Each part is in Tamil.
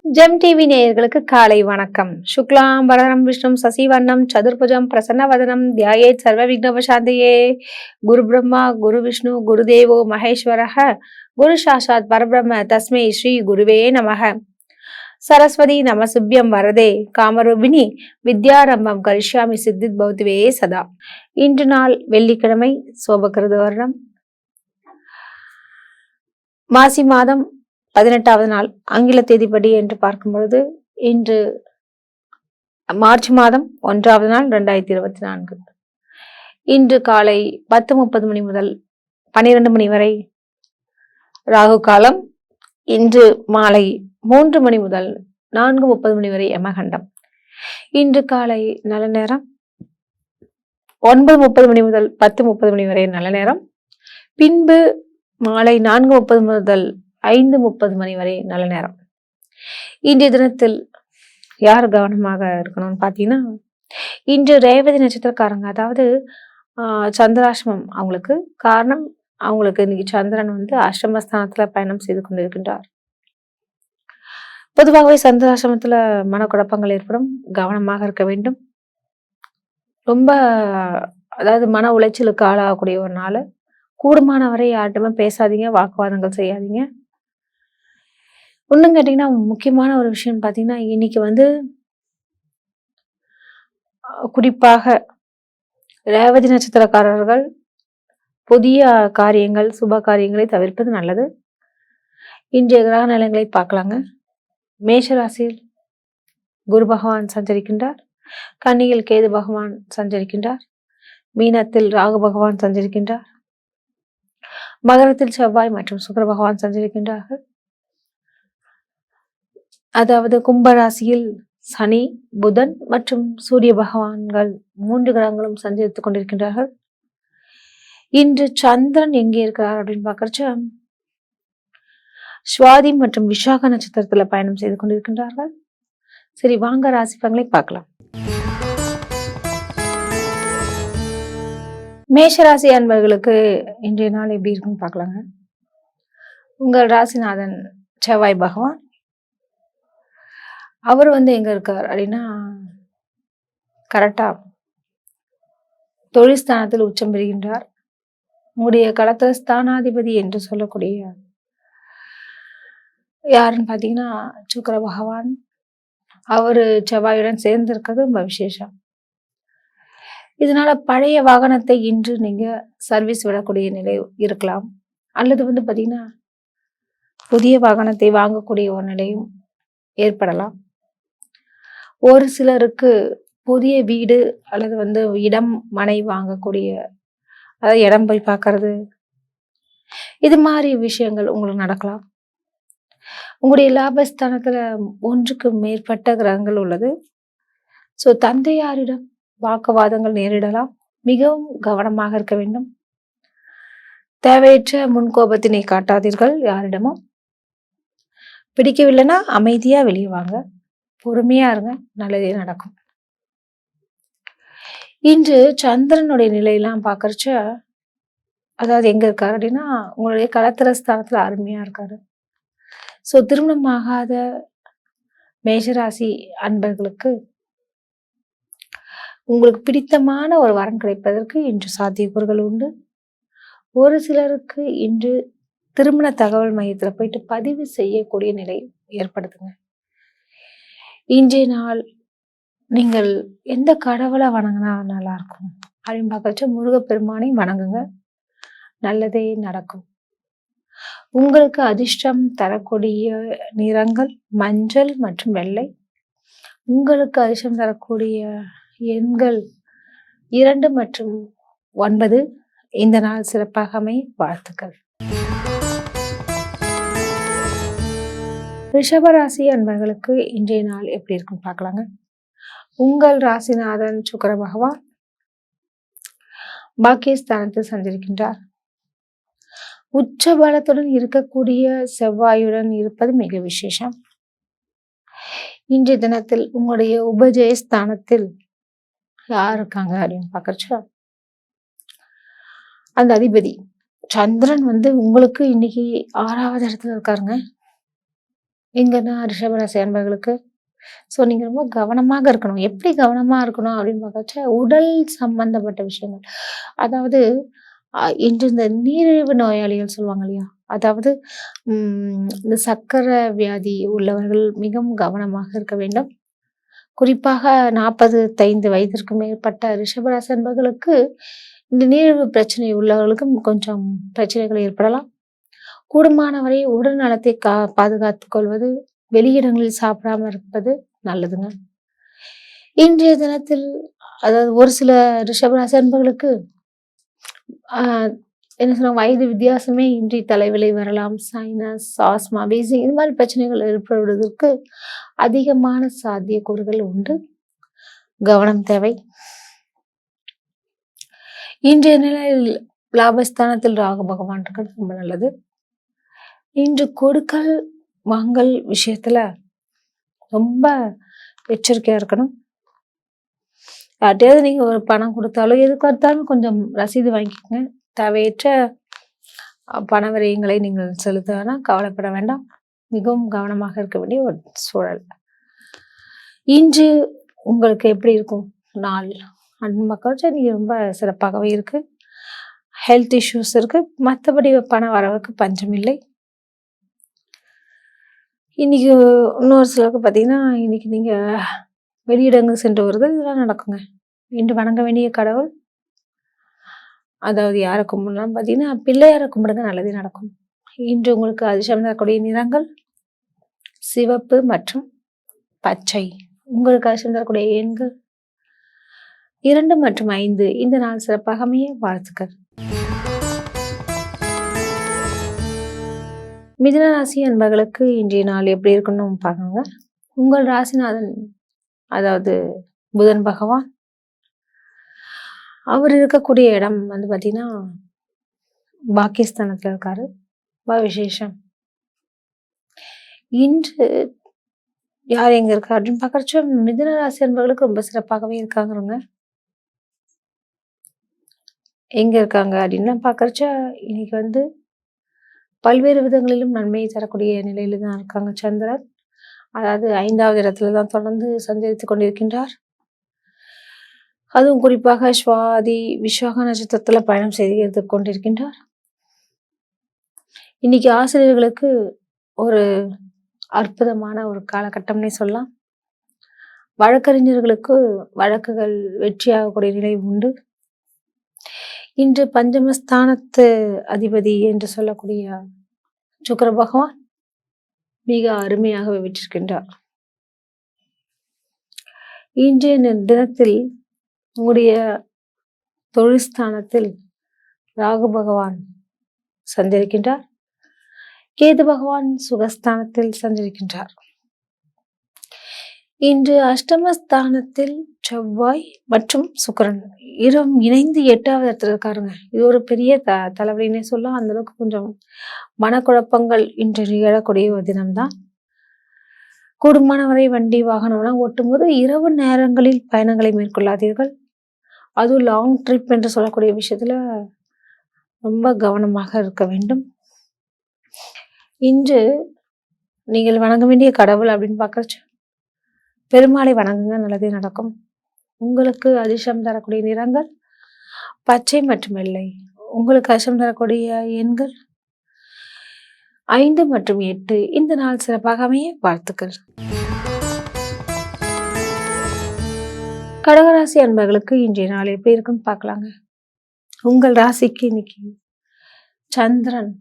ஜெம் டிவி நேயர்களுக்கு காலை வணக்கம். சுக்லாம் வரதரம் விஷ்ணும் சசிவர்ணம் சதுர்புஜம் பிரசன்னவதனம் தியாயேத் சர்வ விக்னோபசாந்தயே. குரு பிரம்மா குரு விஷ்ணு குரு தேவோ மகேஸ்வரஹ குரு சாஷாத் பரபிரம்ம தஸ்மை ஸ்ரீ குருவே நமக. சரஸ்வதி நமசுபியம் வரதே காமரூபிணி வித்யாரம்பம் கரிஷ்யாமி சித்தித் பௌத்வே சதா. இன்று நாள் வெள்ளிக்கிழமை, சோபகிருது வருடம் மாசி மாதம் 18வது நாள் ஆங்கில தேதிப்படி என்று பார்க்கும் பொழுது இன்று மார்ச் மாதம் 1வது நாள் 2024. இன்று காலை 10:30 மணி முதல் 12 மணி வரை ராகு காலம். இன்று மாலை 3 மணி முதல் 4:30 மணி வரை யமகண்டம். இன்று காலை நல்ல நேரம் 9:30 மணி முதல் 10:30 மணி வரை நல்ல நேரம். பின்பு மாலை 4:30 முதல் 5:30 மணி வரை நல்ல நேரம். இன்றைய தினத்தில் யார் கவனமாக இருக்கணும்னு பார்த்தீங்கன்னா, இன்று ரேவதி நட்சத்திரக்காரங்க, அதாவது சந்திராசிரமம் அவங்களுக்கு. காரணம், அவங்களுக்கு இன்னைக்கு சந்திரன் அஷ்டமஸ்தானத்துல பயணம் செய்து கொண்டிருக்கின்றார். பொதுவாகவே சந்திராசிரமத்துல மனக்குழப்பங்கள் ஏற்படும், கவனமாக இருக்க வேண்டும். ரொம்ப அதாவது மன உளைச்சலுக்கு ஆளாகக்கூடிய ஒரு நாள். கூடுமானவரை யார்கிட்டமே பேசாதீங்க, வாக்குவாதங்கள் செய்யாதீங்க. இன்னும் கேட்டீங்கன்னா, முக்கியமான ஒரு விஷயம் பார்த்தீங்கன்னா, இன்னைக்கு குறிப்பாக ரேவதி நட்சத்திரக்காரர்கள் புதிய காரியங்கள், சுப காரியங்களை தவிர்ப்பது நல்லது. இன்றைய கிரக நிலையங்களை பார்க்கலாங்க. மேஷ ராசியில் குரு பகவான் சஞ்சரிக்கின்றார். கன்னியில் கேது பகவான் சஞ்சரிக்கின்றார். மீனத்தில் ராகு பகவான் சஞ்சரிக்கின்றார். மகரத்தில் செவ்வாய் மற்றும் சுக்கிர பகவான் சஞ்சரிக்கின்றார்கள். அதாவது கும்பராசியில் சனி, புதன் மற்றும் சூரிய பகவான்கள் 3 கிரகங்களும் சஞ்சரித்துக் கொண்டிருக்கின்றார்கள். இன்று சந்திரன் எங்கே இருக்கிறார் அப்படின்னு பார்க்கறச்ச, சுவாதி மற்றும் விஷாக நட்சத்திரத்துல பயணம் செய்து கொண்டிருக்கின்றார்கள். சரி, வாங்க ராசி பலன்களை பார்க்கலாம். மேஷராசி அன்பர்களுக்கு இன்றைய நாள் எப்படி இருக்குன்னு பார்க்கலாங்க. உங்கள் ராசிநாதன் செவ்வாய் பகவான், அவர் எங்க இருக்கார் அப்படின்னா, கரெக்டா தொழில் ஸ்தானத்தில் உச்சம் பெறுகின்றார். உங்களுடைய களத்திர ஸ்தானாதிபதி என்று சொல்லக்கூடிய யாருன்னு பார்த்தீங்கன்னா சுக்கிர பகவான். அவரு செவ்வாயுடன் சேர்ந்து இருக்கிறது ரொம்ப விசேஷம். இதனால பழைய வாகனத்தை இன்று நீங்க சர்வீஸ் விடக்கூடிய நிலை இருக்கலாம். அல்லது பார்த்தீங்கன்னா புதிய வாகனத்தை வாங்கக்கூடிய ஒரு நிலையும் ஏற்படலாம். ஒரு சிலருக்கு புதிய வீடு அல்லது இடம், மனை வாங்கக்கூடிய, அதாவது இடம் போய் பார்க்கறது, இது மாதிரி விஷயங்கள் உங்களுக்கு நடக்கலாம். உங்களுடைய லாபஸ்தானத்துல 1க்கு மேற்பட்ட கிரகங்கள் உள்ளது. ஸோ தந்தையாரிடம் வாக்குவாதங்கள் நேரிடலாம். மிகவும் கவனமாக இருக்க வேண்டும். தேவையற்ற முன்கோபத்தினை காட்டாதீர்கள் யாரிடமும். பிடிக்கவில்லைன்னா அமைதியா வெளியே வாங்க, பொறுமையா இருங்க, நல்லதே நடக்கும். இன்று சந்திரனுடைய நிலையெல்லாம் பார்க்கறச்ச, அதாவது எங்க இருக்காரு அப்படின்னா, உங்களுடைய களத்திர ஸ்தானத்துல அருமையா இருக்காரு. ஸோ திருமணமாகாத மேஷராசி அன்பர்களுக்கு உங்களுக்கு பிடித்தமான ஒரு வரன் கிடைப்பதற்கு இன்று சாத்தியக்கூறுகள் உண்டு. ஒரு சிலருக்கு இன்று திருமண தகவல் மையத்துல போயிட்டு பதிவு செய்யக்கூடிய நிலை ஏற்படுத்துங்க. இன்றைய நாள் நீங்கள் எந்த கடவுளை வணங்கினா நல்லா இருக்கும் அப்படின்னு பார்க்கறச்ச, முருகப்பெருமானை வணங்குங்க, நல்லதே நடக்கும். உங்களுக்கு அதிர்ஷ்டம் தரக்கூடிய நிறங்கள் மஞ்சள் மற்றும் வெள்ளை. உங்களுக்கு அதிர்ஷ்டம் தரக்கூடிய எண்கள் 2 மற்றும் 9. இந்த நாள் சிறப்பாக அமைய வாழ்த்துக்கள். ரிஷபராசி அன்பர்களுக்கு இன்றைய நாள் எப்படி இருக்குன்னு பார்க்கலாங்க. உங்கள் ராசிநாதன் சுக்கிர பகவான் பாக்கியஸ்தானத்தில் சஞ்சரிக்கின்றார். உச்ச பலத்துடன் இருக்கக்கூடிய செவ்வாயுடன் இருப்பது மிக விசேஷம். இன்றைய தினத்தில் உங்களுடைய உபஜயஸ்தானத்தில் யார் இருக்காங்க அப்படின்னு பார்க்கறச்ச, அந்த அதிபதி சந்திரன் உங்களுக்கு இன்னைக்கு 6வது இடத்துல இருக்காருங்க. எங்கன்னா ரிஷபராசி அன்பர்களுக்கு நீங்க ரொம்ப கவனமாக இருக்கணும். எப்படி கவனமா இருக்கணும் அப்படின்னு பார்த்தாச்சா, உடல் சம்பந்தப்பட்ட விஷயங்கள். அதாவது இன்று இந்த நீரிழிவு நோயாளிகள் சொல்லுவாங்க இல்லையா? அதாவது இந்த சர்க்கரை வியாதி உள்ளவர்கள் மிகவும் கவனமாக இருக்க வேண்டும். குறிப்பாக 45 வயதிற்கு மேற்பட்ட ரிஷபராசி அன்பர்களுக்கு இந்த நீரிழிவு பிரச்சனை உள்ளவர்களுக்கும் கொஞ்சம் பிரச்சனைகள் ஏற்படலாம். கூடுமான வரை உடல் நலத்தை பாதுகாத்துக் கொள்வது, வெளியிடங்களில் சாப்பிடாம இருப்பது நல்லதுங்க. இன்றைய தினத்தில் அதாவது ஒரு சில ரிஷபராசி அன்பர்களுக்கு என்ன சொல்லுவாங்க, வயது வித்தியாசமே இன்றி தலைவலி வரலாம். சைனஸ், ஆஸ்மா, வீசிங் இது மாதிரி பிரச்சனைகள் ஏற்படுவதற்கு அதிகமான சாத்தியக்கூறுகள் உண்டு. கவனம் தேவை. இன்றைய நிலையில் லாபஸ்தானத்தில் ராகு பகவான் இருக்கிறது ரொம்ப நல்லது. இன்று கொடுக்கல் வாங்கல் விஷயத்துல ரொம்ப எச்சரிக்கையா இருக்கணும். யார்ட்டையாவது நீங்க ஒரு பணம் கொடுத்தாலும் எதுக்கு கொடுத்தாலும் கொஞ்சம் ரசீது வாங்கிக்கோங்க. தேவையற்ற பண விரயங்களை நீங்கள் செலுத்த வேணாம், கவலைப்பட வேண்டாம். மிகவும் கவனமாக இருக்க வேண்டிய ஒரு சூழல். இன்று உங்களுக்கு எப்படி இருக்கும் நாள் அப்படின்னு பார்க்க நீங்க ரொம்ப சிறப்பாகவே இருக்கு. ஹெல்த் இஷ்யூஸ் இருக்கு, மற்றபடி பண வரவுக்கு பஞ்சம் இல்லை. இன்னைக்கு இன்னொரு சிலருக்கு பார்த்தீங்கன்னா, இன்னைக்கு நீங்க வெளியிடங்கள் சென்று வருதல் இதெல்லாம் நடக்குங்க. இன்று வணங்க வேண்டிய கடவுள், அதாவது யாரை கும்பிடலாம் பார்த்தீங்கன்னா, பிள்ளையாரை கும்பிடுங்க, நல்லதே நடக்கும். இன்று உங்களுக்கு அதிர்ஷ்டம் தரக்கூடிய நிறங்கள் சிவப்பு மற்றும் பச்சை. உங்களுக்கு அதிர்ஷ்டம் தரக்கூடிய எண்கள் 2 மற்றும் 5. இந்த நாள் சிறப்பாக அமைய வாழ்த்துக்கள். மிதுன ராசி அன்பர்களுக்கு இன்றைய நாள் எப்படி இருக்குன்னு பார்க்கணுங்க. உங்கள் ராசிநாதன் அதாவது புதன் பகவான், அவர் இருக்கக்கூடிய இடம் வந்து பார்த்தீங்கன்னா பாக்கியஸ்தானத்தில் இருக்காரு. விசேஷம். இன்று யார் எங்க இருக்கா அப்படின்னு பார்க்கறச்ச மிதுன ராசி அன்பர்களுக்கு ரொம்ப சிறப்பாகவே இருக்காங்கிறவங்க எங்க இருக்காங்க அப்படின்னு பார்க்கறச்ச இன்னைக்கு வந்து பல்வேறு விதங்களிலும் நன்மையை தரக்கூடிய நிலையில தான் இருக்காங்க. சந்திரன் அதாவது 5வது இடத்துல தான் தொடர்ந்து சஞ்சரித்துக் கொண்டிருக்கின்றார். அதுவும் குறிப்பாக சுவாதி விசாக நட்சத்திரத்துல பயணம் செய்து கொண்டிருக்கின்றார். இன்னைக்கு ஆசிரியர்களுக்கு ஒரு அற்புதமான ஒரு காலகட்டம்னே சொல்லலாம். வழக்கறிஞர்களுக்கு வழக்குகள் வெற்றியாகக்கூடிய நிலை உண்டு. இன்று பஞ்சமஸ்தானத்து அதிபதி என்று சொல்லக்கூடிய சுக்கிர பகவான் மிக அருமையாக விற்றிருக்கின்றார். இன்றைய தினத்தில் உங்களுடைய தொழில் ஸ்தானத்தில் ராகு பகவான் சஞ்சரிக்கின்றார். கேது பகவான் சுகஸ்தானத்தில் சஞ்சரிக்கின்றார். இன்று அஷ்டமஸ்தானத்தில் செவ்வாய் மற்றும் சுக்கிரன் இரவும் இணைந்து 8வது இடத்துல இருக்காருங்க. இது ஒரு பெரிய தலைவலின்னே சொல்லலாம். அந்த அளவுக்கு கொஞ்சம் மனக்குழப்பங்கள் இன்று நிகழக்கூடிய ஒரு தினம்தான். கூடுமான வரை வண்டி வாகனம்லாம் ஓட்டும்போது இரவு நேரங்களில் பயணங்களை மேற்கொள்ளாதீர்கள். அதுவும் லாங் ட்ரிப் என்று சொல்லக்கூடிய விஷயத்துல ரொம்ப கவனமாக இருக்க வேண்டும். இன்று நீங்கள் வணங்க வேண்டிய கடவுள் அப்படின்னு பார்க்கறச்சு பெருமாளை வணங்குங்க, நல்லதே நடக்கும். உங்களுக்கு அதிர்ஷ்டம் தரக்கூடிய நிறங்கள் பச்சை மற்றும் வெள்ளை. உங்களுக்கு அதிர்ஷ்டம் தரக்கூடிய எண்கள் 5 மற்றும் 8. இந்த நாள் சிறப்பாக அமைய வாழ்த்துக்கள். கடகராசி அன்பர்களுக்கு இன்றைய நாள் எப்படி இருக்குன்னு பார்க்கலாங்க. உங்கள் ராசிக்கு இன்னைக்கு சந்திரன்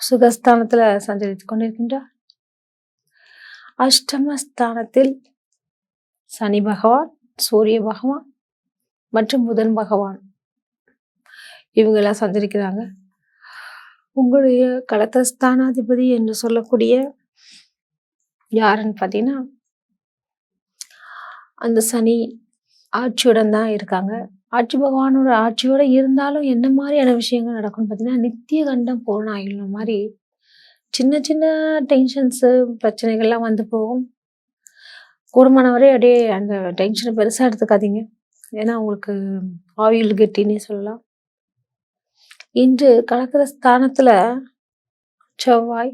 சுகஸ்தானத்துல சஞ்சரித்துக் கொண்டிருக்கின்றார். அஷ்டமஸ்தானத்தில் சனி பகவான், சூரிய பகவான் மற்றும் புதன் பகவான் இவங்கெல்லாம் சஞ்சரிக்கிறாங்க. உங்களுடைய கடகஸ்தானாதிபதி என்று சொல்லக்கூடிய யாருன்னு பார்த்தீங்கன்னா அந்த சனி ஆட்சியுடன் தான் இருக்காங்க. ஆட்சி பகவானோட ஆட்சியோட இருந்தாலும் என்ன மாதிரியான விஷயங்கள் நடக்கும்னு பார்த்தீங்கன்னா, நித்திய கண்டம் பூரண ஆயுள்ன மாதிரி சின்ன சின்ன டென்ஷன்ஸு பிரச்சனைகள்லாம் வந்து போகும். கூடுமானவரை அப்படியே அந்த டென்ஷனை பெருசாக எடுத்துக்காதீங்க. ஏன்னா உங்களுக்கு ஆயுள் கெட்டின்னே சொல்லலாம். இன்று கடக ஸ்தானத்துல செவ்வாய்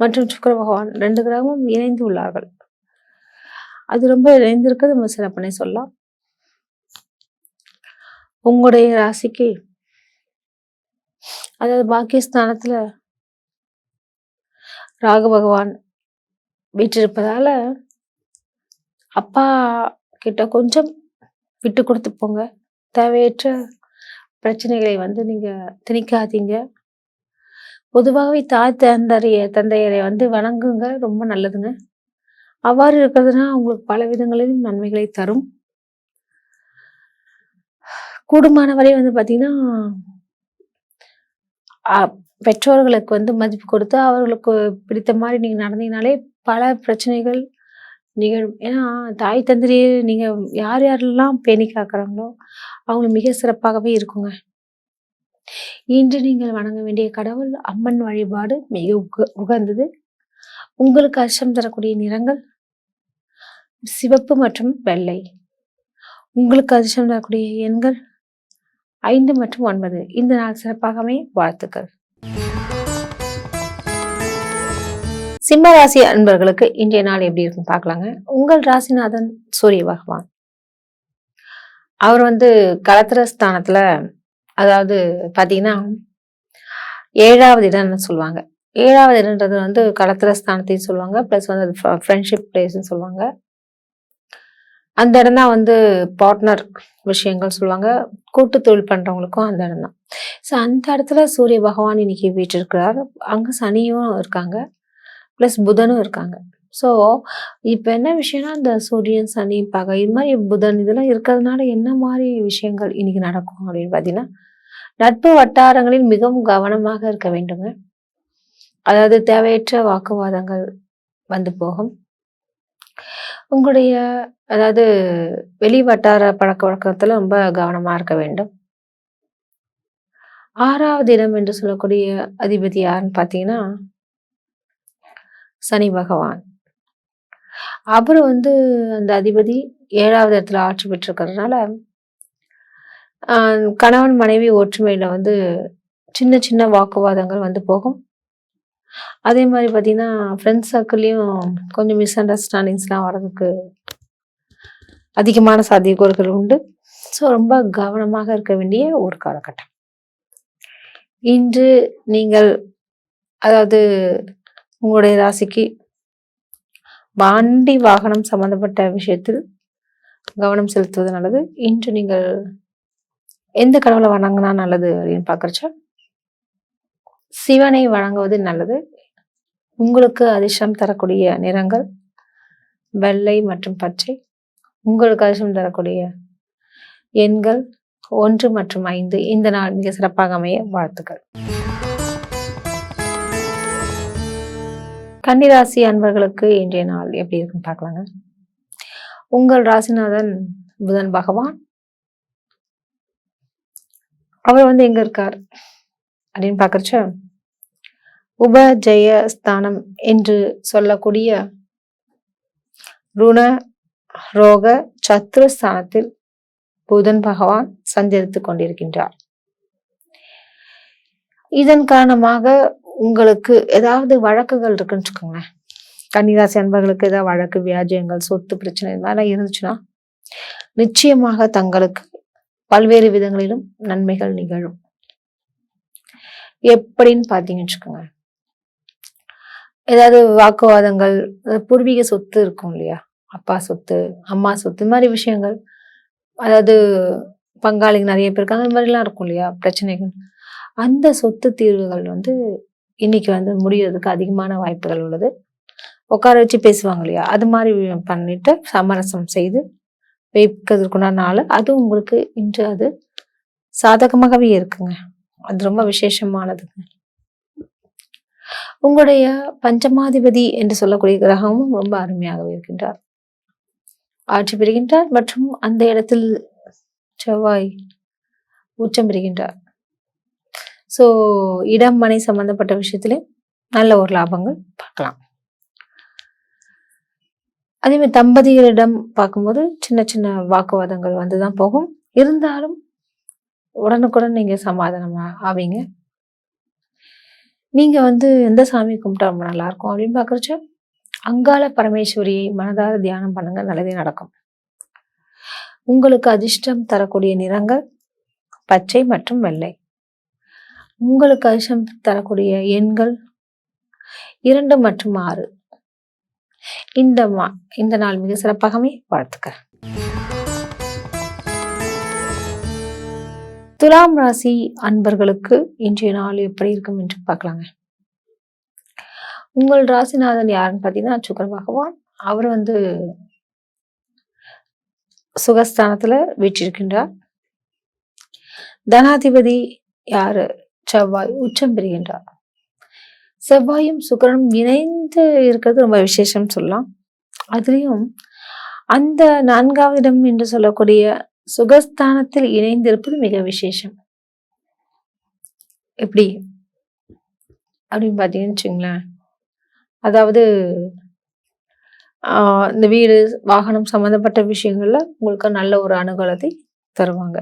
மற்றும் சுக்கிர பகவான் 2 கிரகமும் இணைந்து உள்ளார்கள். அது ரொம்ப இணைந்திருக்கிறது நம்ம சிறப்புனே சொல்லலாம். உங்களுடைய ராசிக்கு அதாவது பாக்கியஸ்தானத்துல ராகு பகவான் வீற்றிருப்பதால அப்பா கிட்ட கொஞ்சம் விட்டு கொடுத்து போங்க. தேவையற்ற பிரச்சனைகளை நீங்க திணிக்காதீங்க. பொதுவாகவே தாய் தந்தையரை வணங்குங்க, ரொம்ப நல்லதுங்க. அவ்வாறு இருக்கிறதுனா உங்களுக்கு பல விதங்களிலும் நன்மைகளை தரும். கூடுமான வரை பாத்தீங்கன்னா பெற்றோர்களுக்கு மதிப்பு கொடுத்து அவர்களுக்கு பிடித்த மாதிரி நீங்க நடந்தீங்கனாலே பல பிரச்சனைகள் நிகழும். ஏன்னா தாய் தந்தையே நீங்க யார் யாரெல்லாம் பேணி காக்குறாங்களோ அவங்க மிக சிறப்பாகவே இருக்குங்க. இன்று நீங்கள் வணங்க வேண்டிய கடவுள் அம்மன் வழிபாடு மிக உகந்தது. உங்களுக்கு அதிர்ஷ்டம் தரக்கூடிய நிறங்கள் சிவப்பு மற்றும் வெள்ளை. உங்களுக்கு அதிர்ஷ்டம் தரக்கூடிய எண்கள் 5 மற்றும் 9. இந்த நாள் சிறப்பாகவே வாழ்த்துக்கள். சிம்ம ராசி அன்பர்களுக்கு இன்றைய நாள் எப்படி இருக்குன்னு பார்க்கலாங்க. உங்கள் ராசிநாதன் சூரிய பகவான். அவர் களத்திர ஸ்தானத்துல, அதாவது பாத்தீங்கன்னா 7வது இடம்னு சொல்லுவாங்க. 7வது இடம்ன்றது களத்திர ஸ்தானத்தையும் சொல்லுவாங்க. பிளஸ் அது ஃப்ரெண்ட்ஷிப் பிளேஸ்ன்னு சொல்லுவாங்க. அந்த இடம் தான் பார்ட்னர் விஷயங்கள் சொல்லுவாங்க. கூட்டு தொழில் பண்றவங்களுக்கும் அந்த இடம் தான். ஸோ அந்த இடத்துல சூரிய பகவான் இன்னைக்கு வீற்றிருக்கிறார். அங்க சனியும் இருக்காங்க, பிளஸ் புதனும் இருக்காங்க. ஸோ இப்ப என்ன விஷயம்னா, இந்த சூரியன், சனி, பகை, இது மாதிரி புதன் இதெல்லாம் இருக்கிறதுனால என்ன மாதிரி விஷயங்கள் இன்னைக்கு நடக்கும் அப்படின்னு பாத்தீங்கன்னா, நட்பு வட்டாரங்களில் மிகவும் கவனமாக இருக்க வேண்டுங்க. அதாவது தேவையற்ற வாக்குவாதங்கள் போகும். உங்களுடைய அதாவது வெளி வட்டார பழக்க வழக்கத்துல ரொம்ப கவனமா இருக்க வேண்டும். 6வது இடம் என்று சொல்லக்கூடிய அதிபதி யாருன்னு பாத்தீங்கன்னா சனி பகவான். அவரு அந்த அதிபதி 7வது இடத்துல ஆட்சி பெற்றிருக்கிறதுனால கணவன் மனைவி ஒற்றுமையில சின்ன சின்ன வாக்குவாதங்கள் போகும். அதே மாதிரி பாத்தீங்கன்னா ஃப்ரெண்ட்ஸ் சர்க்கிள்லயும் கொஞ்சம் மிஸ் அண்டர்ஸ்டாண்டிங்ஸ்லாம் வர்றதுக்கு அதிகமான சாத்தியக்கூறுகள் உண்டு. ஸோ ரொம்ப கவனமாக இருக்க வேண்டிய ஒரு காலகட்டம். இன்று நீங்கள் அதாவது உங்களுடைய ராசிக்கு வண்டி வாகனம் சம்பந்தப்பட்ட விஷயத்தில் கவனம் செலுத்துவது நல்லது. இன்று நீங்கள் எந்த கடவுளை வணங்கினா நல்லது அப்படின்னு பாக்குறச்ச சிவனை வணங்குவது நல்லது. உங்களுக்கு அதிர்ஷ்டம் தரக்கூடிய நிறங்கள் வெள்ளை மற்றும் பச்சை. உங்களுக்கு அதிர்ஷ்டம் தரக்கூடிய எண்கள் 1 மற்றும் 5. இந்த நாள் மிக சிறப்பாக அமைய வாழ்த்துக்கள். கன்னிராசி அன்பர்களுக்கு இன்றைய நாள் எப்படி இருக்குன்னு பார்க்கலாங்க. உங்கள் ராசிநாதன் புதன் பகவான். அவர் எங்க இருக்கார் அப்படின்னு பாக்குறச்ச உபஜய ஸ்தானம் என்று சொல்லக்கூடிய ருண ரோக சத்ரு ஸ்தானத்தில் புதன் பகவான் சஞ்சரித்துக் கொண்டிருக்கின்றார். இதன் காரணமாக உங்களுக்கு ஏதாவது வழக்குகள் இருக்குன்னு வச்சுக்கோங்க. கன்னிராசி அன்பர்களுக்கு ஏதாவது வழக்கு, வியாஜயங்கள், சொத்து பிரச்சனை இது மாதிரிலாம் இருந்துச்சுன்னா நிச்சயமாக தங்களுக்கு பல்வேறு விதங்களிலும் நன்மைகள் நிகழும். எப்படின்னு பாத்தீங்கன்னு வச்சுக்கோங்க, ஏதாவது வாக்குவாதங்கள், பூர்வீக சொத்து இருக்கும் இல்லையா, அப்பா சொத்து, அம்மா சொத்து, இது மாதிரி விஷயங்கள், அதாவது பங்காளிங்க நிறைய பேர் இருக்காங்க, இந்த மாதிரிலாம் இருக்கும் இல்லையா பிரச்சனைகள், அந்த சொத்து தீர்வுகள் இன்னைக்கு முடியறதுக்கு அதிகமான வாய்ப்புகள் உள்ளது. உட்கார வச்சு பேசுவாங்க இல்லையா, அது மாதிரி பண்ணிட்டு சமரசம் செய்து வைக்கிறதுக்குண்டான நாள் அது உங்களுக்கு இன்று அது சாதகமாகவே இருக்குங்க. அது ரொம்ப விசேஷமானதுங்க. உங்களுடைய பஞ்சமாதிபதி என்று சொல்லக்கூடிய கிரகமும் ரொம்ப அருமையாகவே இருக்கின்றார், ஆட்சி பெறுகின்றார். மற்றும் அந்த இடத்தில் செவ்வாய் உச்சம் பெறுகின்றார். ஸோ இடம் மனை சம்பந்தப்பட்ட விஷயத்துல நல்ல ஒரு லாபங்கள் பார்க்கலாம். அதே மாதிரி தம்பதிகளிடம் பார்க்கும்போது சின்ன சின்ன வாக்குவாதங்கள் வந்துதான் போகும். இருந்தாலும் உடனுக்குடன் நீங்க சமாதானம் ஆவீங்க. நீங்க எந்த சாமி கும்பிட்டா ரொம்ப நல்லா இருக்கும் அப்படின்னு பாக்குறச்ச அங்காள பரமேஸ்வரியை மனதார தியானம் பண்ணுங்க, நல்லதே நடக்கும். உங்களுக்கு அதிர்ஷ்டம் தரக்கூடிய நிறங்கள் பச்சை மற்றும் வெள்ளை. உங்களுக்கு அதிர்ஷ்டம் தரக்கூடிய எண்கள் 2 மற்றும் 6. இந்த நாள் மிக சிறப்பாகவே வாழ்த்துக்கள். துலாம் ராசி அன்பர்களுக்கு இன்றைய நாள் எப்படி இருக்கும் என்று பார்க்கலாங்க. உங்கள் ராசிநாதன் யாருன்னு பார்த்தீங்கன்னா சுக்கிர பகவான். அவர் சுகஸ்தானத்துல வீற்றிருக்கின்றார். தனாதிபதி யாரு? செவ்வாய் உச்சம் பெறுகின்றார். செவ்வாயும் சுக்கிரனும் இணைந்து இருக்கிறது ரொம்ப விசேஷம் சொல்லலாம். அதுலயும் அந்த 4வது இடம் என்று சொல்லக்கூடிய சுகஸ்தானத்தில் இணைந்திருப்பது மிக விசேஷம். எப்படி அப்படின்னு பார்த்தீங்கன்னு வச்சுங்களேன், அதாவது இந்த வீடு வாகனம் சம்பந்தப்பட்ட விஷயங்கள்ல உங்களுக்கு நல்ல ஒரு அனுகூலத்தை தருவாங்க.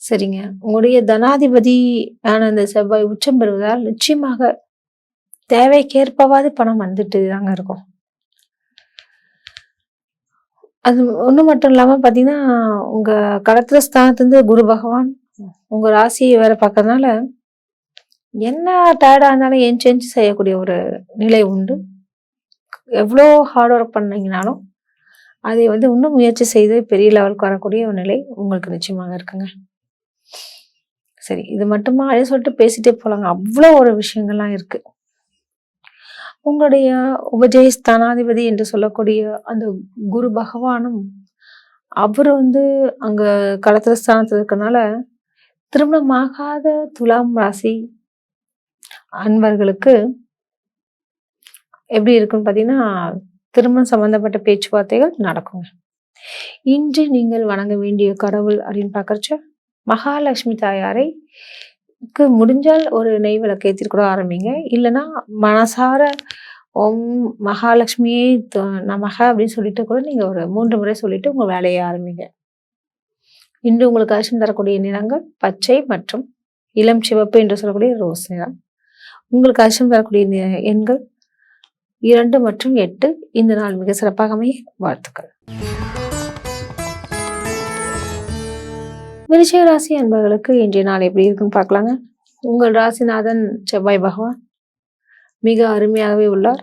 சரிங்க. உங்களுடைய தனாதிபதி இந்த செவ்வாய் உச்சம் பெறுவதால் நிச்சயமாக தேவைக்கேற்பவாது பணம் வந்துட்டு தாங்க இருக்கும். அது ஒண்ணு மட்டும் இல்லாம பாத்தீங்கன்னா, உங்க கடத்திர ஸ்தானத்திலிருந்து குரு பகவான் உங்க ராசியை வேற பார்க்கறதுனால என்ன டயர்டா இருந்தாலும் எஞ்சி செய்யக்கூடிய ஒரு நிலை உண்டு. எவ்வளோ ஹார்ட் ஒர்க் பண்ணீங்கனாலும் அதை இன்னும் முயற்சி செய்து பெரிய லெவலுக்கு வரக்கூடிய ஒரு நிலை உங்களுக்கு நிச்சயமாக இருக்குங்க. சரி, இது மட்டுமா அதே சொல்லிட்டு பேசிட்டே போலாங்க. அவ்வளோ ஒரு விஷயங்கள்லாம் இருக்கு. உங்களுடைய உபஜய ஸ்தானாதிபதி என்று சொல்லக்கூடிய அந்த குரு பகவானும் அவர் அங்க கடத்திர ஸ்தானத்துல இருக்கனால திருமணமாகாத துலாம் ராசி அன்பர்களுக்கு எப்படி இருக்குன்னு பாத்தீங்கன்னா, திருமணம் சம்பந்தப்பட்ட பேச்சுவார்த்தைகள் நடக்குங்க. இன்று நீங்கள் வணங்க வேண்டிய கடவுள் அப்படின்னு பாக்குறச்ச மகாலட்சுமி தாயாரை முடிஞ்சால் ஒரு நெய் விளக்கு ஏற்றிட்டு கூட ஆரம்பிங்க. இல்லைன்னா மனசார ஓம் மகாலட்சுமியே நமக அப்படின்னு சொல்லிட்டு கூட நீங்க ஒரு 3 முறை சொல்லிட்டு உங்க வேலையை ஆரம்பிங்க. இன்று உங்களுக்கு அதிர்ஷ்டம் தரக்கூடிய நிறங்கள் பச்சை மற்றும் இளம் சிவப்பு என்று சொல்லக்கூடிய ரோஸ் நிறம். உங்களுக்கு அதிர்ஷ்டம் தரக்கூடிய எண்கள் 2 மற்றும் 8. இந்த நாள் மிக சிறப்பாக அமைய வாழ்த்துக்கள். விருச்சிக ராசி அன்பர்களுக்கு இன்றைய நாள் எப்படி இருக்குன்னு பார்க்கலாங்க. உங்கள் ராசிநாதன் செவ்வாய் பகவான் மிக அருமையாகவே உள்ளார்.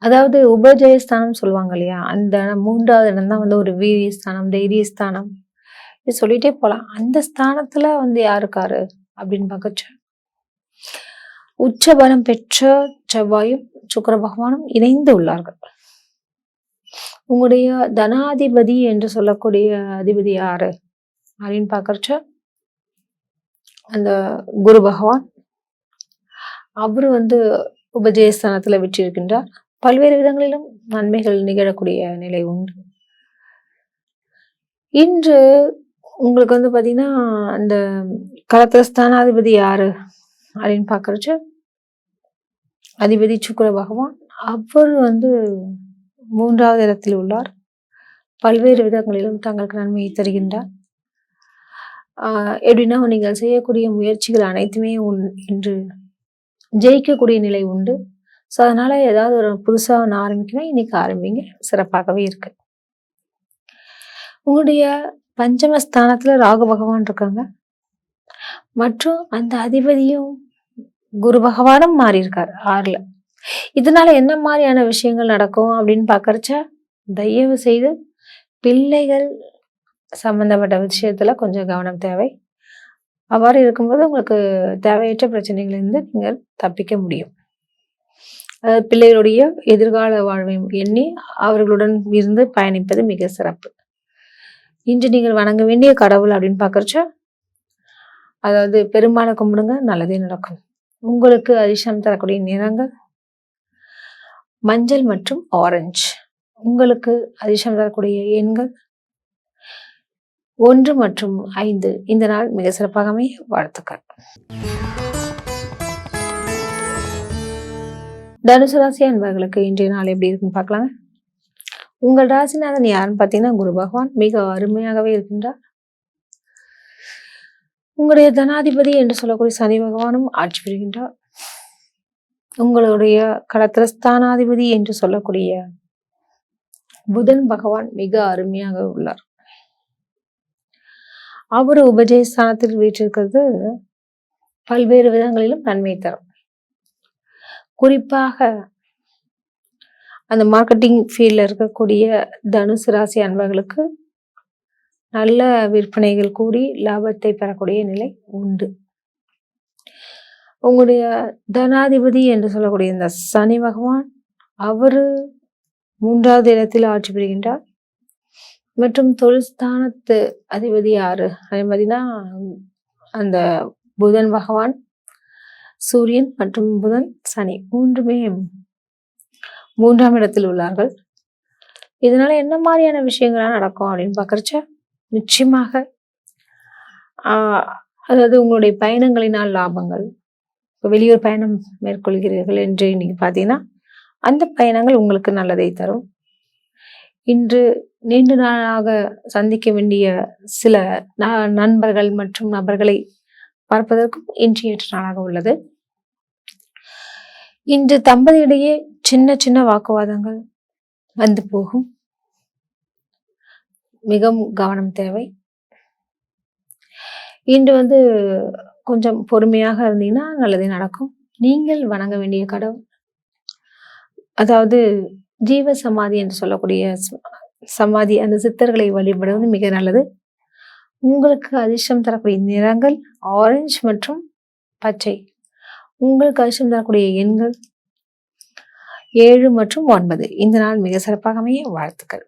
அதாவது உபஜயஸ்தானம் சொல்லுவாங்க இல்லையா, அந்த 3வது இடம் தான் ஒரு வீரியஸ்தானம், தைரியஸ்தானம், இது சொல்லிட்டே போலாம். அந்த ஸ்தானத்துல யாருக்காரு அப்படின்னு பார்க்கச்சு உச்ச பலம் பெற்ற செவ்வாயும் சுக்கிர பகவானும் இணைந்து உள்ளார்கள். உங்களுடைய தனாதிபதி என்று சொல்லக்கூடிய அதிபதி யாரு அப்படின்னு பார்க்கறச்ச அந்த குரு பகவான். அவரு உபஜயஸ்தானத்துல விற்றிருக்கின்றார். பல்வேறு விதங்களிலும் நன்மைகள் நிகழக்கூடிய நிலை உண்டு. இன்று உங்களுக்கு பாத்தீங்கன்னா அந்த களத்திர ஸ்தானாதிபதி யாரு அப்படின்னு பார்க்கறச்ச அதிபதி சுக்கிர பகவான். அவர் 3வது இடத்தில் உள்ளார். பல்வேறு விதங்களிலும் தங்களுக்கு நன்மையை தருகின்றார். எப்படின்னா, நீங்கள் செய்யக்கூடிய முயற்சிகள் அனைத்துமே இன்று ஜெயிக்கக்கூடிய நிலை உண்டு. ஸோ அதனால ஏதாவது ஒரு புதுசா ஆரம்பிக்கணும், இன்னைக்கு ஆரம்பிங்க, சிறப்பாகவே இருக்கு. உங்களுடைய பஞ்சமஸ்தானத்துல ராகு பகவான் இருக்காங்க மற்றும் அந்த அதிபதியும் குரு பகவானும் மாறி இருக்காரு 6ல. இதனால என்ன மாதிரியான விஷயங்கள் நடக்கும் அப்படின்னு பாக்கறச்ச தயவு செய்து பிள்ளைகள் சம்பந்தப்பட்ட விஷயத்துல கொஞ்சம் கவனம் தேவை. அவ்வாறு இருக்கும்போது உங்களுக்கு தேவையற்ற பிரச்சனைகளிலிருந்து நீங்கள் தப்பிக்க முடியும். அதாவது பிள்ளைகளுடைய எதிர்கால வாழ்வையும் எண்ணி அவர்களுடன் இருந்து பயணிப்பது மிக சிறப்பு. இன்று நீங்கள் வணங்க வேண்டிய கடவுள் அப்படின்னு பாக்கறச்ச அதாவது பெருமாளை கும்பிடுங்க, நல்லதே நடக்கும். உங்களுக்கு அதிர்ஷ்டம் தரக்கூடிய நிறங்கள் மஞ்சள் மற்றும் ஆரஞ்சு. உங்களுக்கு அதிர்ஷ்டம் தரக்கூடிய எண்கள் 1 மற்றும் 5. இந்த நாள் மிக சிறப்பாகவே வாழ்த்துக்கள். தனுசு ராசி அன்பர்களுக்கு இன்றைய நாள் எப்படி இருக்குன்னு பார்க்கலாங்க. உங்கள் ராசிநாதன் யாருன்னு பார்த்தீங்கன்னா குரு பகவான் மிக அருமையாகவே இருக்கின்றார். உங்களுடைய தனாதிபதி என்று சொல்லக்கூடிய சனி பகவானும் ஆட்சி பெறுகின்றார். உங்களுடைய களத்திரஸ்தானாதிபதி என்று சொல்லக்கூடிய புதன் பகவான் மிக அருமையாக உள்ளார். அவரு உபஜயஸ்தானத்தில் வீற்றிருக்கிறது பல்வேறு விதங்களிலும் நன்மை தரும். குறிப்பாக அந்த மார்க்கெட்டிங் ஃபீல்ட்ல இருக்கக்கூடிய தனுசு ராசி அன்பர்களுக்கு நல்ல விற்பனைகள் கூடி லாபத்தை பெறக்கூடிய நிலை உண்டு. உங்களுடைய தனாதிபதி என்று சொல்லக்கூடிய இந்த சனி பகவான் அவரு 3வது இடத்தில் ஆட்சி பெறுகின்றார். மற்றும் தொழில் ஸ்தானத்து அதிபதி யாரு அப்படின்னு பார்த்தீங்கன்னா அந்த புதன் பகவான், சூரியன் மற்றும் புதன் சனி 3மே 3ஆம் இடத்தில் உள்ளார்கள். இதனால என்ன மாதிரியான விஷயங்கள்லாம் நடக்கும் அப்படின்னு பார்க்கறச்ச நிச்சயமாக அதாவது உங்களுடைய பயணங்களினால் லாபங்கள். இப்போ வெளியூர் பயணம் மேற்கொள்கிறீர்கள் என்று இன்னைக்கு பார்த்தீங்கன்னா அந்த பயணங்கள் உங்களுக்கு நல்லதை தரும். இன்று நீண்ட நாளாக சந்திக்க வேண்டிய சில நண்பர்கள் மற்றும் நபர்களை பார்ப்பதற்கும் இன்று ஏற்ற நாளாக உள்ளது. இன்று தம்பதியிடையே சின்ன சின்ன வாக்குவாதங்கள் வந்து போகும். மிகவும் கவனம் தேவை. இன்று கொஞ்சம் பொறுமையாக இருந்தீங்கன்னா நல்லதே நடக்கும். நீங்கள் வணங்க வேண்டிய கடவுள் அதாவது ஜீவ சமாதி என்று சொல்லக்கூடிய சமாதி, அந்த சித்தர்களை வழிபடுவது மிக நல்லது. உங்களுக்கு அதிர்ஷ்டம் தரக்கூடிய நிறங்கள் ஆரஞ்சு மற்றும் பச்சை. உங்களுக்கு அதிர்ஷ்டம் தரக்கூடிய எண்கள் 7 மற்றும் 9. இந்த நாள் மிக சிறப்பாக அமைய வாழ்த்துக்கள்.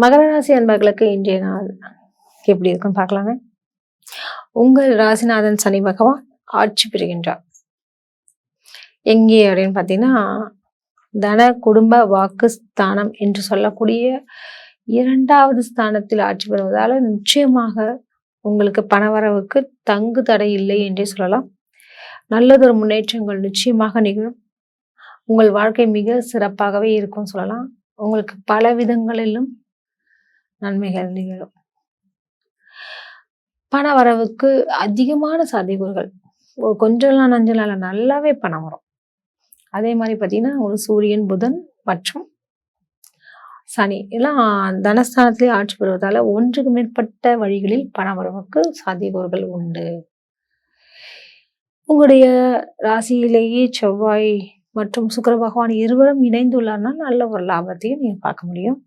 மகர ராசி அன்பர்களுக்கு இன்றைய நாள் எப்படி இருக்குன்னு பார்க்கலாங்க. உங்கள் ராசிநாதன் சனி பகவான் ஆட்சி பெறுகின்றார். எங்கே அப்படின்னு பார்த்தீங்கன்னா தன குடும்ப வாக்கு ஸ்தானம் என்று சொல்லக்கூடிய 2வது ஸ்தானத்தில் ஆட்சி பெறுவதால நிச்சயமாக உங்களுக்கு பணவரவுக்கு தங்கு தடை இல்லை என்றே சொல்லலாம். நல்லதொரு முன்னேற்றங்கள் நிச்சயமாக நிகழும். உங்கள் வாழ்க்கை மிக சிறப்பாகவே இருக்கும் சொல்லலாம். உங்களுக்கு பல விதங்களிலும் நன்மைகள் நிகழும். பண வரவுக்கு அதிகமான சாத்தியக்கூறுகள். கொஞ்சம் நஞ்சனால நல்லாவே பணம் வரும். அதே மாதிரி பார்த்தீங்கன்னா ஒரு சூரியன், புதன் மற்றும் சனி எல்லாம் தனஸ்தானத்திலே ஆட்சி பெறுவதால ஒன்றுக்கு மேற்பட்ட வழிகளில் பண வரவுக்கு சாத்தியக்கூறுகள் உண்டு. உங்களுடைய ராசியிலேயே செவ்வாய் மற்றும் சுக்கிர பகவான் இருவரும் இணைந்துள்ளார்னா நல்ல ஒரு லாபத்தையும் நீங்க பார்க்க முடியும்.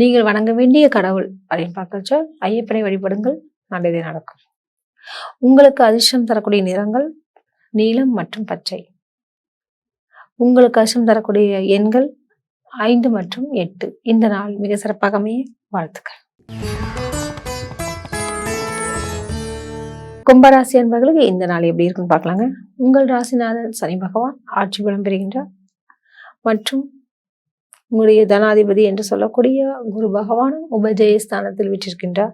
நீங்கள் வணங்க வேண்டிய கடவுள் அப்படின்னு பார்க்கறச்ச ஐயப்பனை வழிபடுங்கள், நல்லதே நடக்கும். உங்களுக்கு அதிர்ஷ்டம் தரக்கூடிய நிறங்கள் நீலம் மற்றும் பச்சை. உங்களுக்கு அதிர்ஷ்டம் தரக்கூடிய எண்கள் 5 மற்றும் 8. இந்த நாள் மிக சிறப்பாக அமைய வாழ்த்துக்கள். கும்பராசி அன்பர்களுக்கு இந்த நாள் எப்படி இருக்குன்னு பார்க்கலாங்க. உங்கள் ராசிநாதன் சனி பகவான் ஆட்சி பலம் பெறுகின்றார். மற்றும் உங்களுடைய தனாதிபதி என்று சொல்லக்கூடிய குரு பகவானும் உபஜயஸ்தானத்தில் வீற்றிருக்கின்றார்.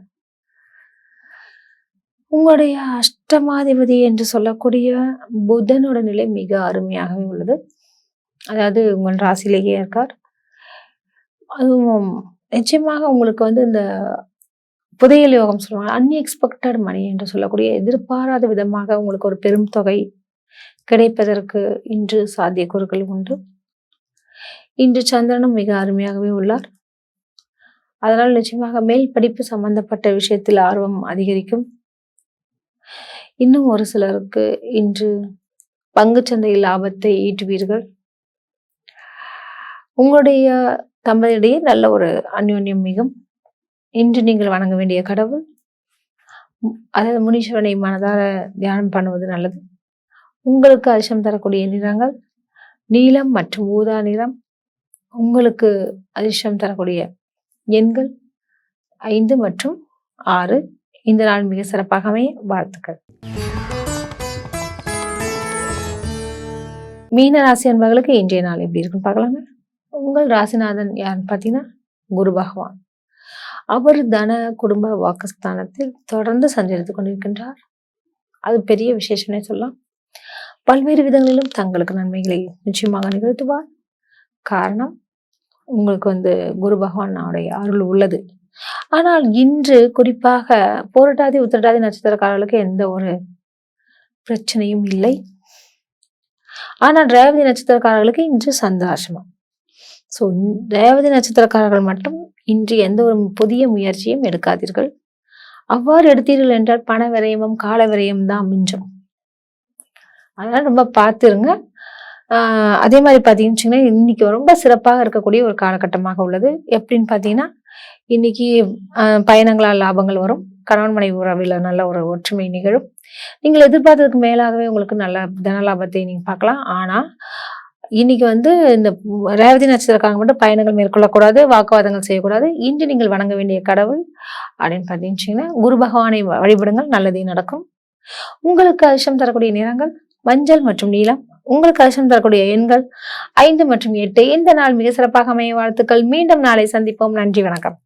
உங்களுடைய அஷ்டமாதிபதி என்று சொல்லக்கூடிய புதனோட நிலை மிக அருமையாகவே உள்ளது. அதாவது உங்கள் ராசியிலேயே இருக்கார். அதுவும் நிச்சயமாக உங்களுக்கு இந்த புதையல் யோகம் சொல்லுவாங்க, அன்எக்ஸ்பெக்டட் மணி என்று சொல்லக்கூடிய எதிர்பாராத விதமாக உங்களுக்கு ஒரு பெரும் தொகை கிடைப்பதற்கு இன்று சாத்தியக்கூறுகள் உண்டு. இன்று சந்திரனும் மிக அருமையாகவே உள்ளார். அதனால் நிச்சயமாக மேல் படிப்பு சம்பந்தப்பட்ட விஷயத்தில் ஆர்வம் அதிகரிக்கும். இன்னும் ஒரு சிலருக்கு இன்று பங்குச்சந்தையில் லாபத்தை ஈட்டுவீர்கள். உங்களுடைய தம்பதியிடையே நல்ல ஒரு அந்யோன்யம் மிகும். இன்று நீங்கள் வணங்க வேண்டிய கடவுள் அதாவது முனீஸ்வரனை மனதார தியானம் பண்ணுவது நல்லது. உங்களுக்கு அதிர்ஷ்டம் தரக்கூடிய நிறங்கள் நீலம் மற்றும் ஊதா நிறம். உங்களுக்கு அதிர்ஷ்டம் தரக்கூடிய எண்கள் 5 மற்றும் 6. இந்த நாள் மிக சிறப்பாகவே வாழ்த்துக்கள். மீன ராசி அன்பர்களுக்கு இன்றைய நாள் எப்படி இருக்குன்னு பார்க்கலாங்க. உங்கள் ராசிநாதன் யாருன்னு பார்த்தீங்கன்னா குரு பகவான். அவர் தன குடும்ப வாக்குஸ்தானத்தில் தொடர்ந்து சஞ்சரித்துக் கொண்டிருக்கின்றார். அது பெரிய விசேஷமே சொல்லலாம். பல்வேறு விதங்களிலும் தங்களுக்கு நன்மைகளை நிச்சயமாக நிகழ்த்துவார். காரணம் உங்களுக்கு குரு பகவானுடைய அருள் உள்ளது. ஆனால் இன்று குறிப்பாக புரட்டாதி உத்திரட்டாதி நட்சத்திரக்காரர்களுக்கு எந்த ஒரு பிரச்சனையும் இல்லை. ஆனால் ரேவதி நட்சத்திரக்காரர்களுக்கு இன்று சந்தோஷமா. ஸோ ரேவதி நட்சத்திரக்காரர்கள் மட்டும் இன்று எந்த ஒரு புதிய முயற்சியும் எடுக்காதீர்கள். அவ்வாறு எடுத்தீர்கள் என்றால் பண விரயமும் கால விரயம் தான் மிஞ்சும். அதனால ரொம்ப பார்த்துருங்க. அதே மாதிரி பார்த்தீங்கன்னு இன்னைக்கு ரொம்ப சிறப்பாக இருக்கக்கூடிய ஒரு காலகட்டமாக உள்ளது. எப்படின்னு பார்த்தீங்கன்னா, இன்னைக்கு பயணங்களால் லாபங்கள் வரும். கணவன் மனைவி உறவில் நல்ல ஒரு ஒற்றுமை நிகழும். நீங்கள் எதிர்பார்த்ததுக்கு மேலாகவே உங்களுக்கு நல்ல தன லாபத்தை நீங்க பார்க்கலாம். ஆனா இன்னைக்கு இந்த ரேவதி நட்சத்திரக்காரங்க மட்டும் பயணங்கள் மேற்கொள்ளக்கூடாது, வாக்குவாதங்கள் செய்யக்கூடாது. இன்று நீங்கள் வணங்க வேண்டிய கடவுள் அப்படின்னு பார்த்தீங்கன்னா குரு பகவானை வழிபடுங்கள், நல்லதே நடக்கும். உங்களுக்கு அதிர்ஷ்டம் தரக்கூடிய நிறங்கள் மஞ்சள் மற்றும் நீலம். உங்களுக்கு அதிர்ஷ்டம் தரக்கூடிய எண்கள் 5 மற்றும் 8. இந்த நாள் மிக சிறப்பாக அமைய வாழ்த்துக்கள். மீண்டும் நாளை சந்திப்போம். நன்றி, வணக்கம்.